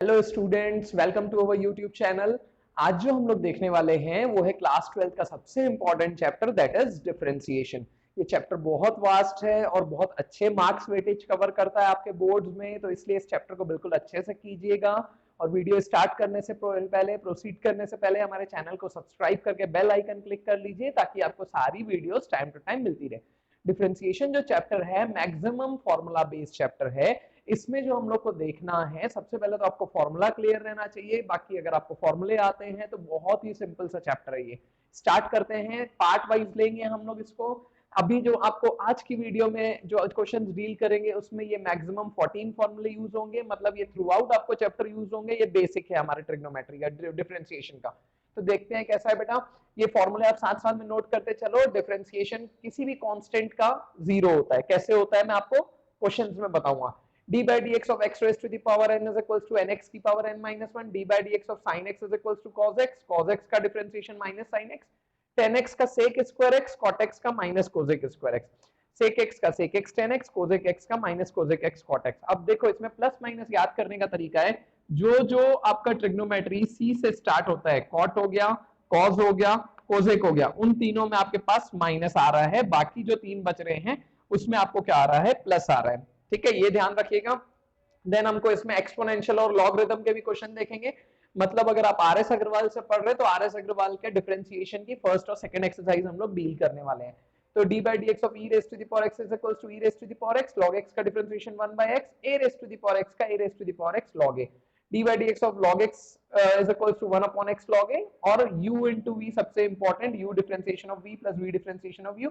Hello students, welcome to our YouTube channel. आज जो हम लोग देखने वाले हैं वो है क्लास 12 का सबसे important chapter, that is differentiation. ये चैप्टर बहुत वास्ट है और बहुत अच्छे मार्क्स वेटेज कवर करता है आपके बोर्ड्स में, तो इसलिए इस चैप्टर को बिल्कुल अच्छे से कीजिएगा। और वीडियो स्टार्ट करने से पहले, प्रोसीड करने से पहले हमारे चैनल को सब्सक्राइब करके बेल आइकन क्लिक कर लीजिए ताकि आपको सारी वीडियोस टाइम टू टाइम मिलती रहे। डिफरेंशिएशन जो चैप्टर है मैक्सिमम फॉर्मूला बेस्ड चैप्टर है। इसमें जो हम लोग को देखना है, सबसे पहले तो आपको फॉर्मूला क्लियर रहना चाहिए। बाकी अगर आपको फॉर्मूले आते हैं तो बहुत ही सिंपल सा चैप्टर है ये। स्टार्ट करते हैं, पार्ट वाइज लेंगे हम लोग इसको। अभी जो आपको आज की वीडियो में जो क्वेश्चन डील करेंगे उसमें ये मैक्सिमम 14 फॉर्मूले यूज होंगे, मतलब ये थ्रू आउट आपको चैप्टर यूज होंगे। ये बेसिक है हमारे ट्रिग्नोमेट्री का, डिफरेंशिएशन का। तो देखते हैं कैसा है बेटा। ये फॉर्मूले आप साथ साथ में नोट करते चलो। डिफरेंशिएशन किसी भी कांस्टेंट का जीरो होता है। कैसे होता है मैं आपको क्वेश्चंस में बताऊंगा। d by dx of x raised to the power n is equals to nx की power n minus 1, d by dx of sin x is equals to cos x का differentiation minus sin x, tan x का sec square x, cot x का minus cosec square x, sec x का sec x tan x, cosec x का minus cosec x cot x। अब देखो इसमें plus minus याद करने का तरीका है, जो जो आपका ट्रिग्नोमेट्री c से स्टार्ट होता है, cot हो गया, cos हो गया, cosec हो गया, उन तीनों में आपके पास माइनस आ रहा है। बाकी जो तीन बच रहे हैं उसमें आपको क्या आ रहा है, प्लस आ रहा है। ठीक है, ये ध्यान रखिएगा। देन हमको इसमें एक्सपोनेंशियल और लॉगरिथम के भी क्वेश्चन देखेंगे। मतलब अगर आप आरएस अग्रवाल से पढ़ रहे तो आरएस अग्रवाल के डिफरेंशिएशन की फर्स्ट और सेकंड एक्सरसाइज हम लोग डील करने वाले हैं। तो d by dx of e raised to the power x is equals to e raised to the power x log x का differentiation 1 by x, a raised to the power x का a raised to the power x log a, d by dx of log x is equals to 1 upon x log a, और u into v सबसे important, u differentiation of v plus v differentiation of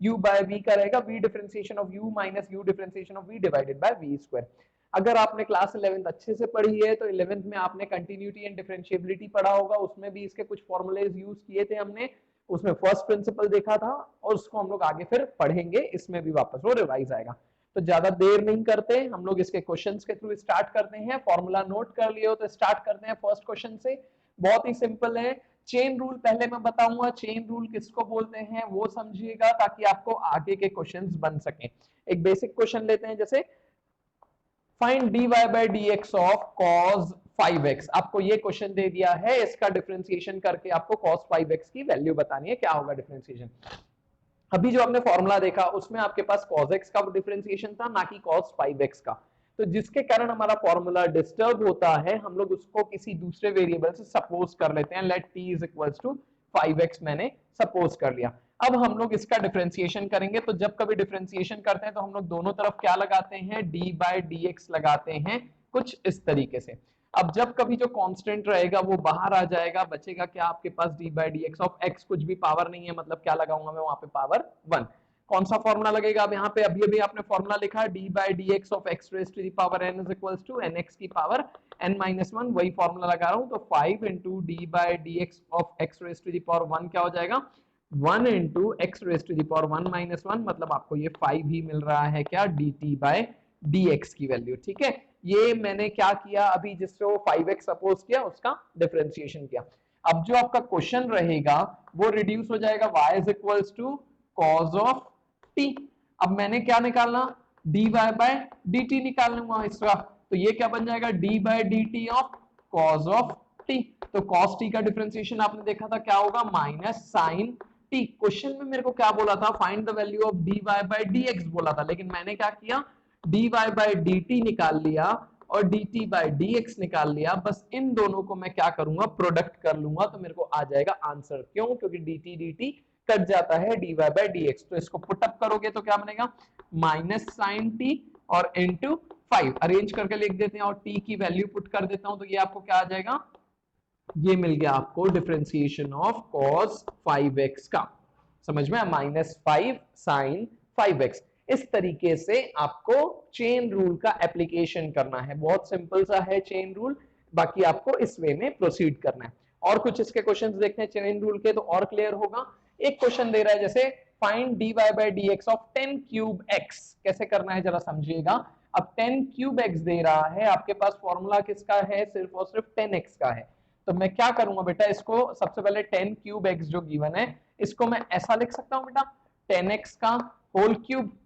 u by v का रहेगा v differentiation of u minus u differentiation of v divided by v square. अगर आपने class 11th अच्छे से पढ़ी है तो 11th में आपने कंटिन्यूटी एंड डिफरेंशिएबिलिटी पढ़ा होगा, उसमें भी इसके कुछ फॉर्मूलेज यूज किए थे हमने। उसमें फर्स्ट प्रिंसिपल देखा था और उसको हम लोग आगे फिर पढ़ेंगे, इसमें भी वापस वो रिवाइज आएगा। तो ज्यादा देर नहीं करते, हम लोग इसके क्वेश्चंस के थ्रू स्टार्ट करते हैं। फॉर्मूला नोट कर लियो तो स्टार्ट करते हैं फर्स्ट क्वेश्चन से। बहुत ही सिंपल है। चेन रूल पहले मैं बताऊंगा, चेन रूल किसको बोलते हैं वो समझिएगा ताकि आपको आगे के क्वेश्चंस बन सके। एक बेसिक क्वेश्चन लेते हैं, जैसे find dy by dx of cos 5x। आपको ये क्वेश्चन दे दिया है, इसका डिफरेंशिएशन करके आपको cos 5x की वैल्यू बतानी है, क्या होगा डिफरेंशिएशन। अभी जो आपने फॉर्मूला देखा उसमें आपके पास cos x का डिफरेंशिएशन था, ना कि cos 5x का। तो जिसके कारण हमारा फॉर्मूला डिस्टर्ब होता है, हम लोग उसको किसी दूसरे वेरिएबल से सपोज कर लेते हैं। Let t is equals to 5x मैंने सपोज कर लिया। अब हम लोग इसका डिफरेंशिएशन करेंगे, तो जब कभी डिफरेंशिएशन करते हैं तो हम लोग दोनों तरफ क्या लगाते हैं, d बाय dx लगाते हैं, कुछ इस तरीके से। अब जब कभी जो कांस्टेंट रहेगा वो बाहर आ जाएगा, बचेगा क्या आपके पास, d by dx of x, कुछ भी पावर नहीं है, मतलब क्या लगाऊंगा मैं वहां पे, पावर 1। कौन सा फॉर्मूला लगेगा अब यहाँ पे, अभी अभी आपने फॉर्मूला लिखा d by dx of x raise to the power n is equals to nx की पावर n माइनस 1, वही फॉर्मूला लगा रहा हूँ। तो 5 into d by dx of x raise to the power 1 क्या हो जाएगा, 1 into x raise to the power 1 minus 1, मतलब आपको ये 5 ही मिल रहा है क्या, dt बाय dx की वैल्यू। ठीक है, ये मैंने क्या किया, अभी जिससे वो 5x सपोज किया उसका डिफरेंशिएशन किया। अब जो आपका क्वेश्चन रहेगा वो रिड्यूस हो जाएगा, y is equals to cos of t। अब मैंने क्या निकालना, dy बाय dt निकाल लूंगा इसका, तो ये क्या बन जाएगा, d by dt of cos of t। तो cos t का डिफरेंशिएशन आपने देखा था क्या होगा, माइनस साइन t। क्वेश्चन में मेरे को क्या बोला था, find the value of dy by dx बोला था, लेकिन मैंने क्या किया, dy बाय dt निकाल लिया और dt बाय dx निकाल लिया। बस इन दोनों को मैं क्या करूंगा, प्रोडक्ट कर लूंगा, तो मेरे को आ जाएगा आंसर। क्यों, क्योंकि dt dt कट जाता है dy बाय dx। तो इसको पुटअप करोगे तो क्या बनेगा, माइनस साइन t और इंटू 5 अरेंज करके लिख देते हैं और t की वैल्यू पुट कर देता हूं, तो ये आपको क्या आ जाएगा, ये मिल गया आपको डिफरेंशिएशन ऑफ cos 5x का। समझ में, माइनस 5 साइन 5x। इस तरीके से आपको चेन रूल का एप्लीकेशन करना है, बहुत सिंपल सा है चेन रूल। बाकी आपको इस वे में प्रोसीड करना है। और कुछ इसके क्वेश्चंस देखते हैं चेन रूल के, तो और क्लियर होगा। एक क्वेश्चन दे रहा है, जैसे find dy by dx of 10 cube x। कैसे करना है जरा समझिएगा। अब 10 क्यूब x दे रहा है, आपके पास फॉर्मूला किसका है, सिर्फ और सिर्फ 10x का है। तो मैं क्या करूंगा बेटा, इसको सबसे पहले 10 क्यूब x जो गिवन है, इसको मैं ऐसा लिख सकता हूं बेटा, 10x का होल क्यूब।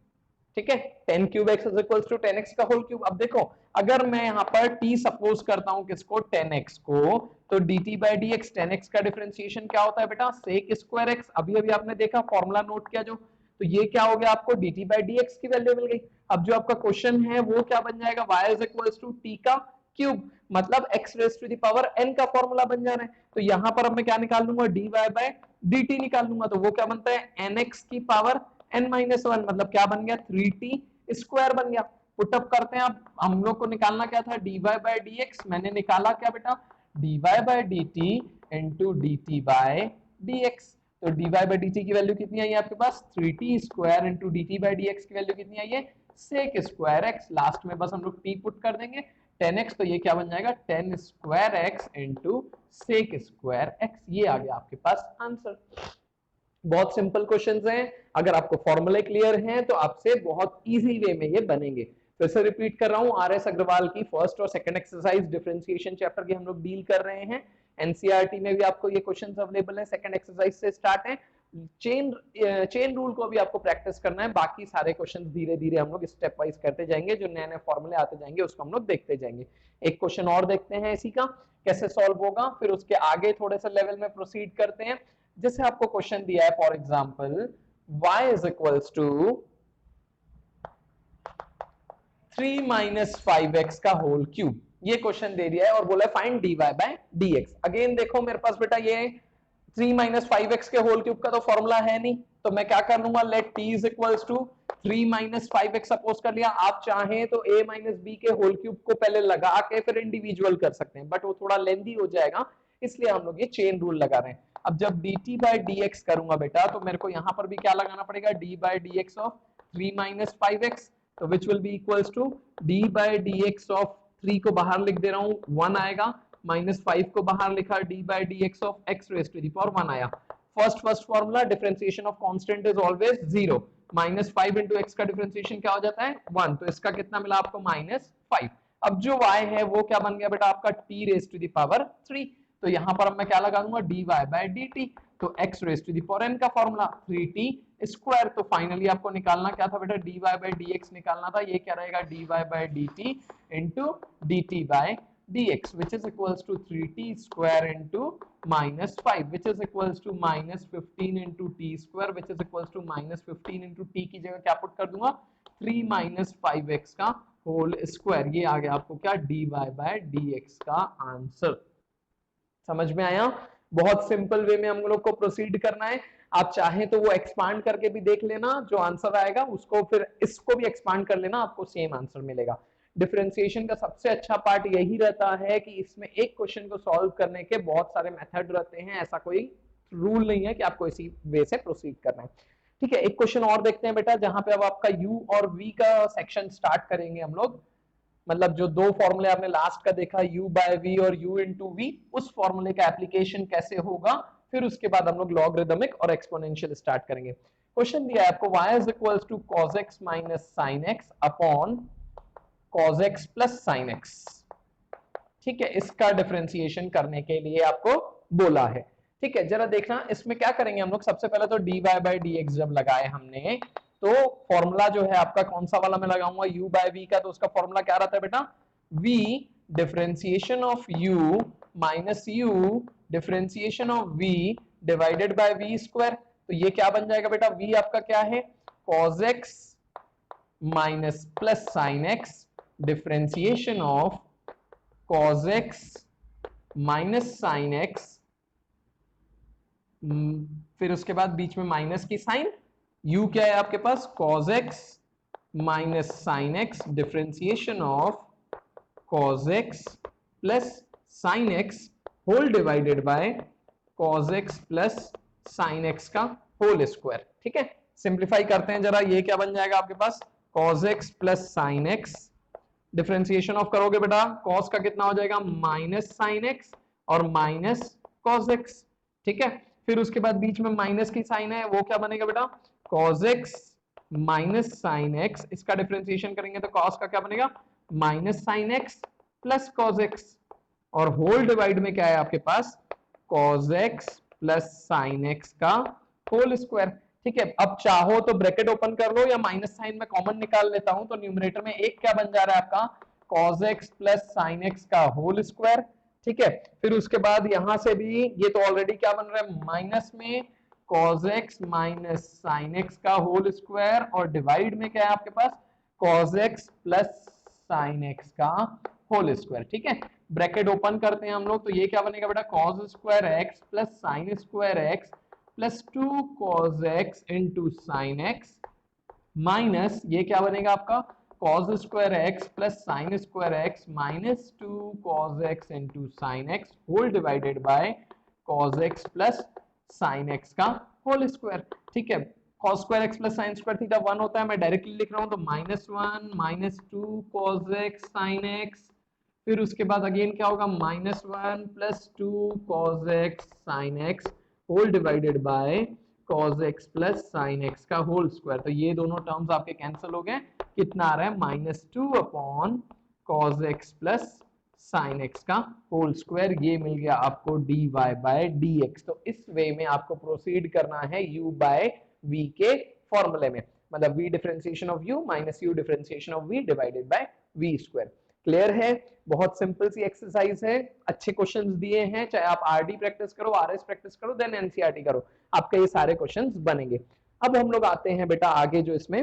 ठीक है, 10 cube x is equals to 10 x का होल क्यूब। अब देखो अगर मैं यहाँ पर t सपोज करता हूँ किसको, 10x को, तो dt by D x, 10x का डिफरेंशिएशन क्या होता है बेटा, सेक स्क्वायर एक्स। अभी अभी आपने देखा फॉर्मूला नोट किया जो, तो ये क्या हो गया आपको, dt बाई डी एक्स की वैल्यू मिल गई। अब जो आपका क्वेश्चन है वो क्या बन जाएगा, y is equals to t का क्यूब, मतलब x raise to the power n का फॉर्मूला बन जा रहा है। तो यहाँ पर अब मैं क्या निकाल लूंगा, dy बाई dt निकाल लूंगा, तो वो क्या बनता है nx की पावर n माइनस वन, मतलब क्या बन गया, 3t स्क्वायर बन गया। पुटअप करते हैं। अब हम लोग को निकालना क्या था, dy बाई डी एक्स, मैंने निकाला क्या बेटा, dy by D T into D T by D x. तो dy बाई डी टी की वैल्यू कितनी आई है आपके पास, 3t square into D T by D x की वैल्यू कितनी आई है, सेक स्क्वायर एक्स। लास्ट में बस हम लोग t पुट कर देंगे, 10x, तो ये क्या बन जाएगा, 10 square x into sec square x. ये आ गया आपके पास आंसर। बहुत सिंपल क्वेश्चंस हैं, अगर आपको फॉर्मूले क्लियर हैं तो आपसे बहुत इजी वे में ये बनेंगे। फिर से रिपीट कर रहा हूं, आर.एस. अग्रवाल की फर्स्ट और सेकंड एक्सरसाइज डिफरेंशिएशन चैप्टर की हम लोग डील कर रहे हैं। एनसीईआरटी में भी आपको ये क्वेश्चंस अवेलेबल है, सेकंड एक्सरसाइज से स्टार्ट है। चेन रूल को भी आपको प्रैक्टिस करना है, बाकी सारे क्वेश्चंस धीरे धीरे हम लोग स्टेप वाइज करते जाएंगे, जो नए नए फॉर्मूले आते जाएंगे उसको हम लोग देखते जाएंगे। एक क्वेश्चन और देखते हैं इसी का कैसे सॉल्व होगा, फिर उसके आगे थोड़े से लेवल में प्रोसीड करते हैं। जैसे आपको क्वेश्चन दिया है, for example y is equals to 3 minus 5x का होल क्यूब, ये क्वेश्चन दे दिया है और बोला है find dy by dx। Again देखो मेरे पास बेटा ये 3 माइनस 5x के होल क्यूब का तो फॉर्मूला है नहीं, तो मैं क्या कर लूंगा, let t is equals to 3 minus 5x suppose कर लिया। आप चाहें तो a माइनस b के होल क्यूब को पहले लगा के फिर इंडिविजुअल कर सकते हैं, बट वो थोड़ा लेंदी हो जाएगा, इसलिए हम लोग ये चेन रूल लगा रहे हैं। अब जब dt बाई dx करूंगा बेटा, तो मेरे को यहां पर भी क्या लगाना पड़ेगा, d by dx of 3 minus 5x, तो which will be equals to d by dx of 3 को बाहर लिख दे रहा हूं 1 आएगा, माइनस 5 को बाहर लिखा, d by dx of x raise to the power 1 आया। First formula, differentiation of constant is always 0, minus 5 into x का डिफरेंशिएशन क्या हो जाता है 1, तो इसका कितना मिला आपको माइनस 5। अब जो y है वो क्या बन गया बेटा आपका t raise to the power 3, तो यहां पर अब मैं क्या लगा दूंगा, dy बाई dt, तो x raise to the power n का फॉर्मूला 3t स्क्वायर। तो फाइनली आपको निकालना क्या था बेटा, dy बाई dx निकालना था, ये क्या रहेगा, dy by dt into dt by dx, which is equals to 3t square into minus 5, which is equals to minus 15 into t square, which is equals to minus 15 into t की जगह क्या put कर दूंगा, 3 minus 5x का whole square. ये आ गया आपको क्या, dy बाई dx का आंसर। समझ में आया? बहुत सिंपल वे में हम लोग को प्रोसीड करना है। आप चाहें तो वो एक्सपांड करके भी देख लेना, जो आंसर आएगा उसको फिर इसको भी एक्सपांड कर लेना, आपको सेम आंसर मिलेगा। डिफरेंशिएशन का सबसे अच्छा पार्ट यही रहता है कि इसमें एक क्वेश्चन को सॉल्व करने के बहुत सारे मेथड रहते हैं, ऐसा कोई रूल नहीं है कि आपको इसी वे से प्रोसीड करना है। ठीक है, एक क्वेश्चन और देखते हैं बेटा, जहां पे अब आपका u और v का सेक्शन स्टार्ट करेंगे हम लोग। मतलब जो दो फॉर्मूले आपने लास्ट का देखा, u बाय v और u इंटू वी, उस फॉर्मूले का एप्लीकेशन कैसे होगा, फिर उसके बाद हम लोग लॉगरिदमिक और एक्सपोनेंशियल स्टार्ट करेंगे। क्वेश्चन दिया है आपको, y is equals to cos x minus sin x upon cos x plus sin x। ठीक है, इसका डिफरेंशिएशन करने के लिए आपको बोला है। ठीक है, जरा देखना इसमें क्या करेंगे हम लोग। सबसे पहले तो dy बाई dx जब लगाए हमने, तो फॉर्मूला जो है आपका कौन सा वाला मैं लगाऊंगा, u बाय v का, तो उसका फॉर्मूला क्या रहता है बेटा, v differentiation of u minus u differentiation of v divided by v square. तो ये क्या बन जाएगा बेटा, v आपका क्या है, cos x minus plus sin x differentiation of cos x minus sin x, फिर उसके बाद बीच में माइनस की साइन, u क्या है आपके पास, cos x minus sin x differentiation of cos x plus sin x whole divided by cos x plus sin x का होल स्क्वायर। ठीक है, सिंप्लीफाई करते हैं जरा, ये क्या बन जाएगा आपके पास, cos x plus sin x differentiation of करोगे बेटा, cos का कितना हो जाएगा माइनस sin x और माइनस cos x। ठीक है, फिर उसके बाद बीच में माइनस की साइन है, वो क्या बनेगा बेटा, cos x minus sin x, इसका डिफरेंशिएशन करेंगे तो cos का क्या बनेगा minus sin x plus cos x, और होल डिवाइड में क्या है आपके पास, cos x plus sin x का होल स्क्वायर। ठीक है, अब चाहो तो ब्रैकेट ओपन कर लो या माइनस साइन में कॉमन निकाल लेता हूं, तो न्यूमरेटर में एक क्या बन जा रहा है आपका cos x plus sine x का होल स्क्वायर। ठीक है, फिर उसके बाद यहां से भी ये तो ऑलरेडी क्या बन रहा है माइनस में cos x minus sign x का होल स्क्वायर, और डिवाइड में क्या है आपके पास cos x plus sine x का होल स्क्वायर। ठीक है, ब्रैकेट ओपन करते हैं हम लोग, तो ये क्या बनेगा बेटा cos square x plus sine square x plus 2 cos x into sine x minus ये क्या बनेगा आपका cos square x plus sine square x minus 2 cos x into sine x whole divided by cos x plus sine x का whole square. ठीक है, cos square x plus sine square theta 1 होता है, मैं डायरेक्टली लिख रहा हूं, तो -1 minus 2 cos x sine x, फिर उसके बाद अगेन क्या होगा -1 plus 2 cos x sine x whole divided by cos x plus sine x का होल स्क्वायर। तो ये दोनों टर्म्स आपके कैंसिल हो गए, कितना आ रहा है -2 upon cos x plus sine x का होल स्क्वायर, ये मिल गया आपको dy बाय dx। तो इस वे में आपको प्रोसीड करना है u बाय v के फॉर्मूले में, मतलब v differentiation of u minus u differentiation of v divided by v square. Clear है, बहुत सिंपल सी एक्सरसाइज है, अच्छे क्वेश्चंस दिए हैं, चाहे आप आरडी प्रैक्टिस करो, आरएस प्रैक्टिस करो, देन एनसीईआरटी करो, आपके ये सारे क्वेश्चंस बनेंगे। अब हम लोग आते हैं बेटा आगे जो इसमें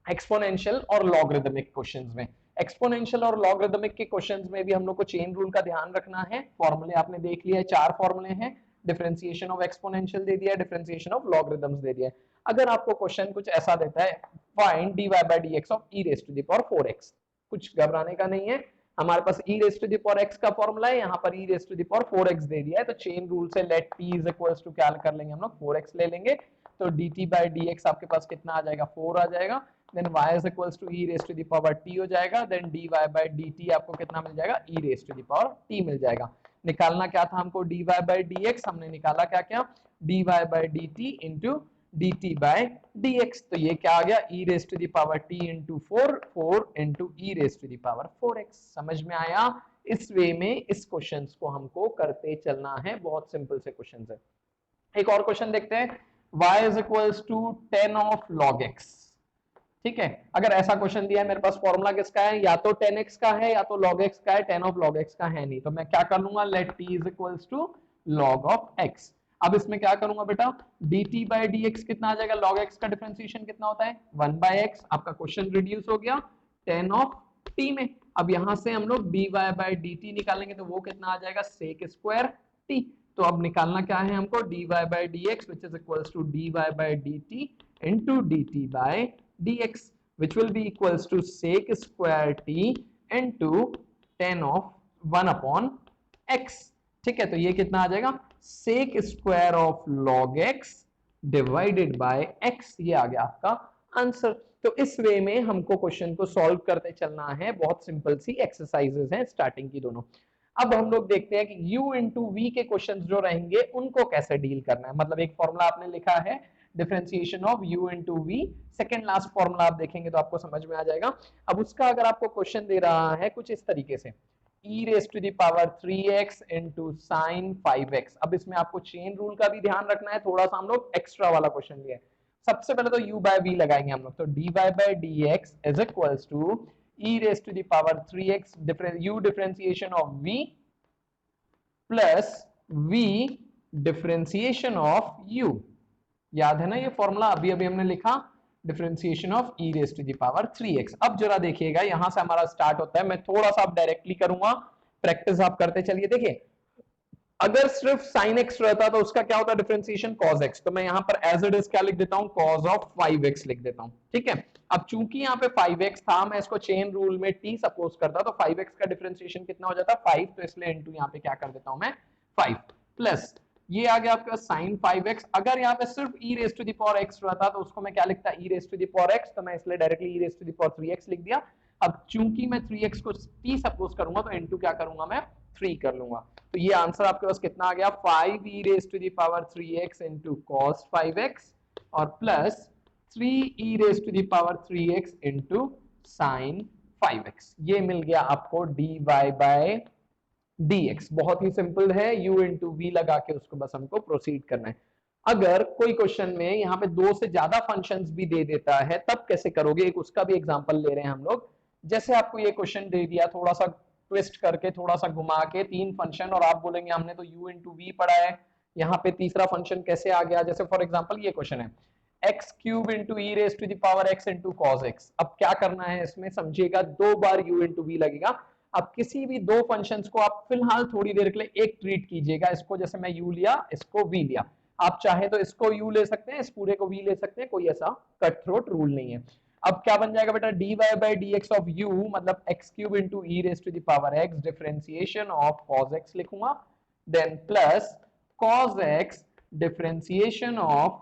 एक्सपोनेंशियल और लॉगरिदमिक क्वेश्चंस में। एक्सपोनेंशियल और लॉगरिदमिक के क्वेश्चंस में भी हम लोग को चेन रूल का ध्यान रखना है। फॉर्मूले आपने देख लिया है, 4 फॉर्मूले हैं, डिफरेंशिएशन ऑफ एक्सपोनेंशियल दे दिया है, डिफरेंशिएशन ऑफ लॉगरिदम्स दे दिया है। अगर आपको क्वेश्चन कुछ ऐसा देता है find dy by dx of e raise to the power 4x, कुछ घबराने का नहीं है, हमारे पास e raise to the power x का फॉर्मूला है, यहाँ पर e raise to the power 4x दे दिया है, तो चेन रूल से let t is equals to क्या कर लेंगे हम लोग 4x ले लेंगे, तो dt बाय dx आपके पास कितना आ जाएगा 4 आ जाएगा, then y is equals to e raise to the power t हो जाएगा, देन dy बाय dt आपको कितना मिल जाएगा e raise to the power t मिल जाएगा। निकालना क्या था हमको dy बाय dx, हमने निकाला क्या क्या dy by dt into dt by dx, तो ये क्या आ गया e raise to the power t into 4 into e raise to the power 4x। समझ में आया? इस वे में इस क्वेश्चन को हमको करते चलना है, बहुत सिंपल से क्वेश्चन है। एक और क्वेश्चन देखते हैं, y is equals to 10 of log x। ठीक है, अगर ऐसा क्वेश्चन दिया है, मेरे पास फॉर्मूला किसका है, या तो 10x का है या तो log x का है, 10 ऑफ log x का है नहीं, तो मैं क्या कर लूंगा let t is equals to log of x। अब इसमें क्या करूंगा बेटा dt बाय dx कितना आ जाएगा, log x का डिफरेंशिएशन कितना होता है 1 बाय x, आपका क्वेश्चन रिड्यूस हो गया 10 ऑफ t में। अब यहां से हम लोग dy बाय dt निकालेंगे, तो वो कितना आ जाएगा sec स्क्वायर t। तो अब निकालना क्या है हमको dy by dx which is equals to dy by dt into dt by dx which will be equals to sec square t into 10 of 1 upon x। ठीक है, तो ये कितना आ जाएगा sec square of log x divided by x, ये आ गया आपका आंसर। तो इस वे में हमको क्वेश्चन को सॉल्व करते चलना है, बहुत सिंपल सी एक्सरसाइजेस हैं स्टार्टिंग की दोनों। अब हम लोग देखते हैं कि u इंटू वी के क्वेश्चंस जो रहेंगे उनको कैसे डील करना है। मतलब एक फॉर्मूला आपने लिखा है differentiation of u into v, second last formula आप देखेंगे तो आपको समझ में आ जाएगा। अब उसका अगर आपको क्वेश्चन दे रहा है कुछ इस तरीके से e raise to the power 3x into sine 5x, अब इसमें आपको चेन रूल का भी ध्यान रखना है, थोड़ा सा हम लोग एक्स्ट्रा वाला क्वेश्चन लिया है। सबसे पहले तो u बाय v लगाएंगे हम लोग, तो dy by dx is equals to e raise to the power 3x u differentiation of v plus v differentiation of u। याद है ना ये फॉर्मूला, अभी अभी हमने लिखा differentiation of e raise to the power 3x। अब जरा देखिएगा यहां से हमारा स्टार्ट होता है, मैं थोड़ा सा आप डायरेक्टली करूंगा, प्रैक्टिस आप करते चलिए। देखिए अगर सिर्फ sin x रहता तो उसका क्या होता डिफरेंशिएशन cos x, तो मैं यहां पर एज इट इज क्या लिख देता हूं cos ऑफ 5x लिख देता हूं। ठीक है, अब चूंकि यहां पे 5x था, मैं इसको चेन रूल में t सपोज करता तो 5x का डिफरेंशिएशन कितना हो जाता 5, तो इसलिए इनटू यहां पे क्या कर देता हूं मैं 5 प्लस ये आ गया आपका sin 5x। अगर यहाँ पे सिर्फ e raise to the power x रहता तो उसको मैं क्या लिखता e raise to the power x, तो मैं इसलिए directly e raise to the power 3x लिख दिया। अब चूंकि मैं 3x को t सपोज करूंगा तो इनटू क्या करूंगा मैं 3 कर लूंगा, तो ये आंसर आपके पास कितना आ गया 5 e raise to the power 3x into cos 5x और plus 3 e raise to the power 3x into sin 5x। ये मिल गया आपको dy बाय dx। बहुत ही सिंपल है, u इंटू वी लगा के उसको बस हमको प्रोसीड करना है। अगर कोई क्वेश्चन में यहाँ पे 2 से ज्यादा फंक्शंस भी दे देता है तब कैसे करोगे, एक उसका भी एग्जांपल ले रहे हैं हम लोग। जैसे आपको ये क्वेश्चन दे दिया, थोड़ा सा ट्विस्ट करके, थोड़ा सा घुमा के, 3 फंक्शन, और आप बोलेंगे हमने तो u इंटू वी पढ़ा है, यहाँ पे तीसरा फंक्शन कैसे आ गया। जैसे फॉर एग्जाम्पल ये क्वेश्चन है x cube into e raise to the power x into cos x. अब क्या करना है इसमें, समझिएगा, 2 बार u इंटू वी लगेगा। अब किसी भी 2 फंक्शंस को आप फिलहाल थोड़ी देर के लिए एक ट्रीट कीजिएगा, इसको जैसे मैं u लिया, इसको v लिया, आप चाहे तो इसको u ले सकते हैं, इस पूरे को v ले सकते हैं, कोई ऐसा कट थ्रोट रूल नहीं है। अब क्या बन जाएगा बेटा, dy by dx of u मतलब x cube into e raise to the power x differentiation of cos x लिखूंगा, then plus cos x differentiation of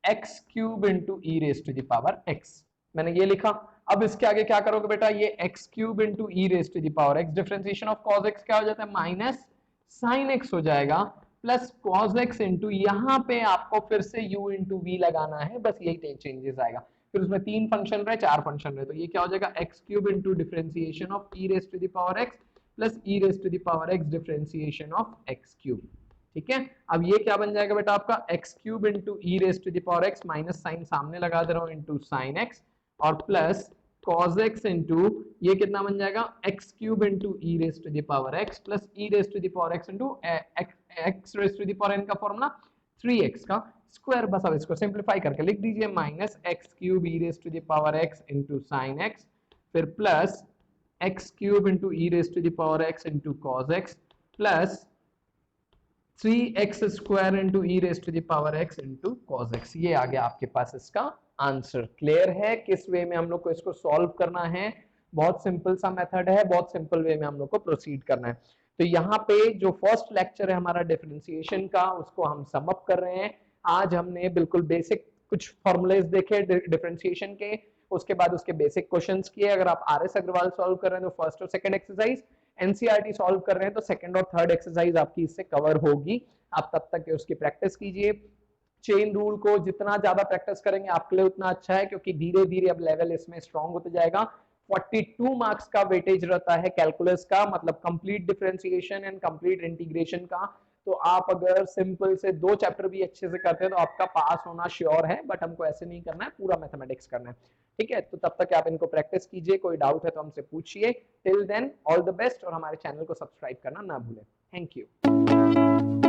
x cube into e raise to the power x। मैंने ये लिखा। अब इसके आगे क्या करोगे बेटा, ये x cube into e raise to the power x differentiation of cos x क्या हो जाता है, माइनस साइन x हो जाएगा, प्लस cos x इंटू, यहाँ पे आपको फिर से u इंटू वी लगाना है, बस यही चेंजेस आएगा। फिर उसमें 3 फंक्शन रहे, 4 फंक्शन रहे, तो ये क्या हो जाएगा, x cube into differentiation of e raise to the power x plus e raise to the power x differentiation of x cube. ठीक है, अब ये क्या बन जाएगा बेटा आपका, x cube into e raise to the power x, minus sine सामने लगा दे रहा हूँ, इंटू साइन x, और प्लस cos x इंटू, ये कितना बन जाएगा, x cube into e raise to the power x plus e raise to the power x into x raise to the power n का फॉर्मूला 3x का square. बस अब इसको सिंप्लीफाई करके लिख दीजिए, minus x cube e raise to the power x into sine x, फिर plus x cube into e raise to the power x into cos x plus 3x square into e raise to the power x into cos x। ये आ गया आपके पास इसका answer. Clear है किस वे में हम लोग को इसको सॉल्व करना है? बहुत सिंपल सा मेथड है, बहुत सिंपल वे में हम लोग को प्रोसीड करना है। तो यहाँ पे जो फर्स्ट लेक्चर है हमारा डिफरेंशिएशन का, उसको हम सम अप कर रहे हैं। आज हमने बिल्कुल बेसिक कुछ फॉर्मूलेज देखे डिफरेंशिएशन के, उसके बाद उसके बेसिक क्वेश्चंस किए। अगर आप RS अग्रवाल सॉल्व कर रहे हैं तो फर्स्ट और सेकंड एक्सरसाइज, NCERT सॉल्व कर रहे हैं तो सेकंड और थर्ड एक्सरसाइज आपकी इससे कवर होगी। आप तब तक उसकी प्रैक्टिस कीजिए। चेन रूल को जितना ज्यादा प्रैक्टिस करेंगे आपके लिए उतना अच्छा है, क्योंकि धीरे धीरे अब लेवल इसमें स्ट्रांग होते जाएगा। 42 मार्क्स का वेटेज रहता है कैलकुलस का, मतलब complete differentiation and complete integration का। तो आप अगर सिंपल से 2 चैप्टर भी अच्छे से करते हैं तो आपका पास होना श्योर है, बट हमको ऐसे नहीं करना है, पूरा मैथमेटिक्स करना है। ठीक है, तो तब तक आप इनको प्रैक्टिस कीजिए, कोई डाउट है तो हमसे पूछिए। Till then all the best, और हमारे चैनल को सब्सक्राइब करना ना भूलें। Thank you.